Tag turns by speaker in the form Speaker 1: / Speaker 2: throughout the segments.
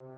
Speaker 1: Welcome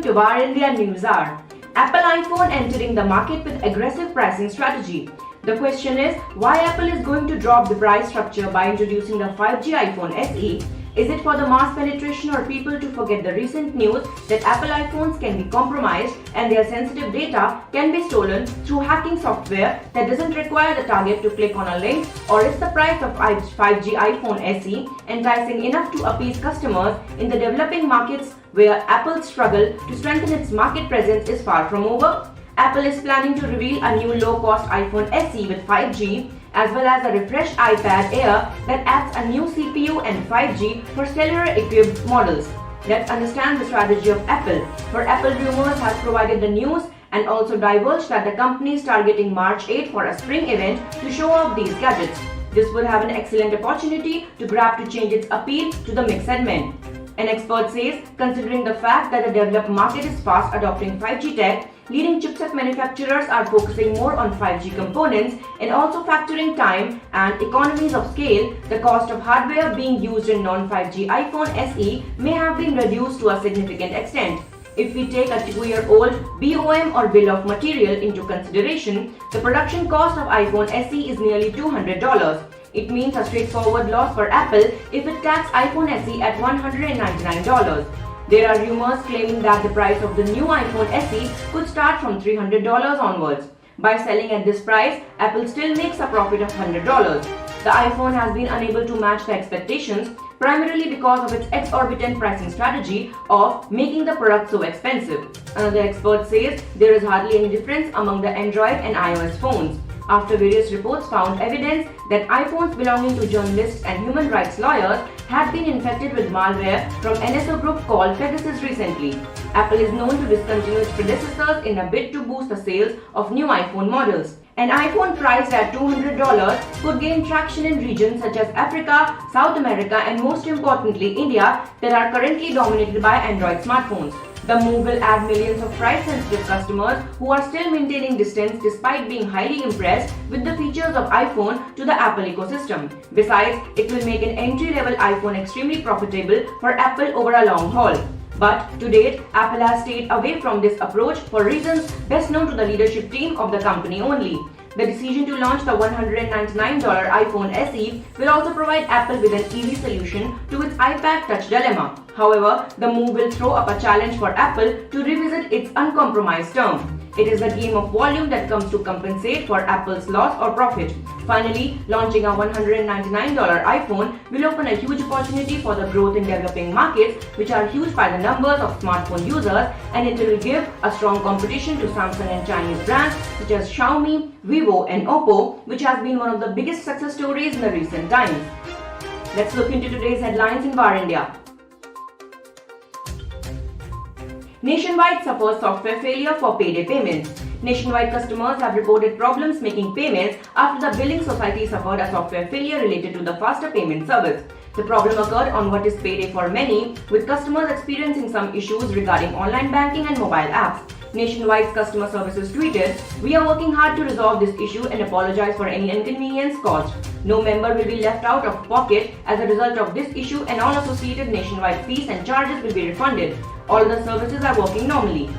Speaker 1: to VARINDIA News Hour. Apple iPhone entering the market with aggressive pricing strategy. The question is, why Apple is going to drop the price structure by introducing the 5G iPhone SE? Is it for the mass penetration or people to forget the recent news that Apple iPhones can be compromised and their sensitive data can be stolen through hacking software that doesn't require the target to click on a link? Or is the price of 5G iPhone SE enticing enough to appease customers in the developing markets where Apple's struggle to strengthen its market presence is far from over? Apple is planning to reveal a new low-cost iPhone SE with 5G as well as a refreshed iPad Air that adds a new CPU and 5G for cellular-equipped models. Let's understand the strategy of Apple. For Apple, rumours has provided the news and also divulged that the company is targeting March 8 for a spring event to show off these gadgets. This would have an excellent opportunity to grab to change its appeal to the mix segment. An expert says, considering the fact that the developed market is fast adopting 5G tech, leading chipset manufacturers are focusing more on 5G components and also factoring time and economies of scale, the cost of hardware being used in non-5G iPhone SE may have been reduced to a significant extent. If we take a 2-year-old BOM or bill of material into consideration, the production cost of iPhone SE is nearly $200. It means a straightforward loss for Apple if it tags iPhone SE at $199. There are rumors claiming that the price of the new iPhone SE could start from $300 onwards. By selling at this price, Apple still makes a profit of $100. The iPhone has been unable to match the expectations, primarily because of its exorbitant pricing strategy of making the product so expensive. Another expert says there is hardly any difference among the Android and iOS phones, after various reports found evidence that iPhones belonging to journalists and human rights lawyers had been infected with malware from NSO group called Pegasus recently. Apple is known to discontinue its predecessors in a bid to boost the sales of new iPhone models. An iPhone priced at $200 could gain traction in regions such as Africa, South America, and most importantly India that are currently dominated by Android smartphones. The move will add millions of price-sensitive customers who are still maintaining distance despite being highly impressed with the features of iPhone to the Apple ecosystem. Besides, it will make an entry-level iPhone extremely profitable for Apple over a long haul. But to date, Apple has stayed away from this approach for reasons best known to the leadership team of the company only. The decision to launch the $199 iPhone SE will also provide Apple with an easy solution to its iPad Touch dilemma. However, the move will throw up a challenge for Apple to revisit its uncompromised term. It is a game of volume that comes to compensate for Apple's loss or profit. Finally, launching a $199 iPhone will open a huge opportunity for the growth in developing markets, which are huge by the numbers of smartphone users, and it will give a strong competition to Samsung and Chinese brands such as Xiaomi, Vivo, and Oppo, which has been one of the biggest success stories in the recent times. Let's look into today's headlines in VARINDIA. Nationwide suffers software failure for payday payments. Nationwide customers have reported problems making payments after the billing society suffered a software failure related to the faster payment service. The problem occurred on what is payday for many, with customers experiencing some issues regarding online banking and mobile apps. Nationwide's customer services tweeted, "We are working hard to resolve this issue and apologize for any inconvenience caused. No member will be left out of pocket as a result of this issue, and all associated Nationwide fees and charges will be refunded. All the services are working normally."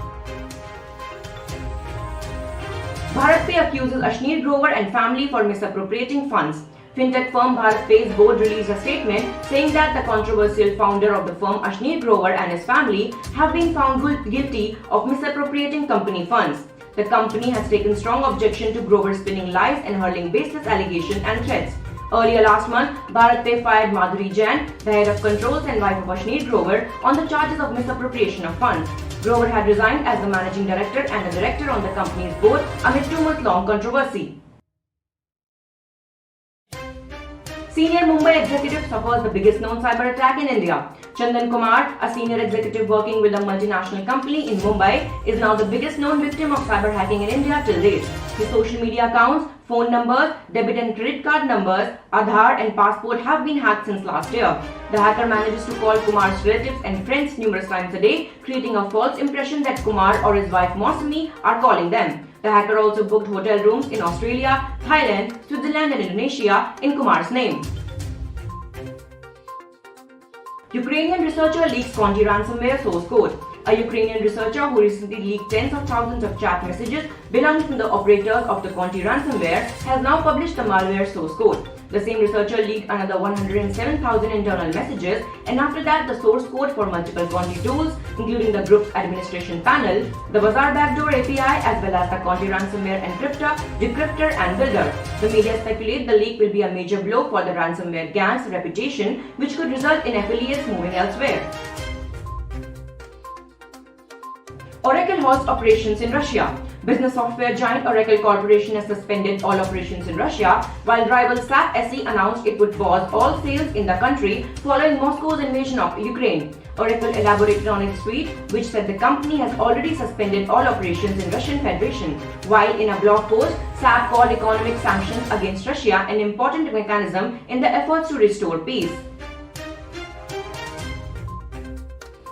Speaker 1: BharatPe accuses Ashneer Grover and family for misappropriating funds. Fintech firm BharatPe's board released a statement saying that the controversial founder of the firm, Ashneer Grover, and his family have been found guilty of misappropriating company funds. The company has taken strong objection to Grover spinning lies and hurling baseless allegations and threats. Earlier last month, BharatPe fired Madhuri Jain, the head of controls and wife of Ashneer Grover, on the charges of misappropriation of funds. Grover had resigned as the managing director and a director on the company's board amid 2-month-long controversy. Senior Mumbai Executive suffers the biggest known cyber attack in India. Chandan Kumar, a senior executive working with a multinational company in Mumbai, is now the biggest known victim of cyber hacking in India till date. His social media accounts, phone numbers, debit and credit card numbers, Aadhaar and passport have been hacked since last year. The hacker manages to call Kumar's relatives and friends numerous times a day, creating a false impression that Kumar or his wife Mausami are calling them. The hacker also booked hotel rooms in Australia, Thailand, Switzerland and Indonesia in Kumar's name. Ukrainian researcher leaks Conti ransomware source code. A Ukrainian researcher who recently leaked tens of thousands of chat messages belonging to the operators of the Conti ransomware has now published the malware source code. The same researcher leaked another 107,000 internal messages, and after that the source code for multiple Conti tools, including the group's administration panel, the Bazaar backdoor API, as well as the Conti ransomware encryptor, decryptor and builder. The media speculate the leak will be a major blow for the ransomware gang's reputation, which could result in affiliates moving elsewhere. Oracle halts operations in Russia. Business software giant Oracle Corporation has suspended all operations in Russia, while rival SAP SE announced it would pause all sales in the country following Moscow's invasion of Ukraine. Oracle elaborated on its tweet, which said the company has already suspended all operations in Russian Federation, while in a blog post, SAP called economic sanctions against Russia an important mechanism in the efforts to restore peace.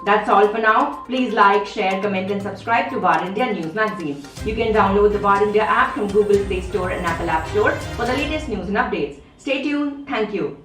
Speaker 1: That's all for now. Please like, share, comment and subscribe to VARINDIA News Magazine. You can download the VARINDIA app from Google Play Store and Apple App Store for the latest news and updates. Stay tuned. Thank you.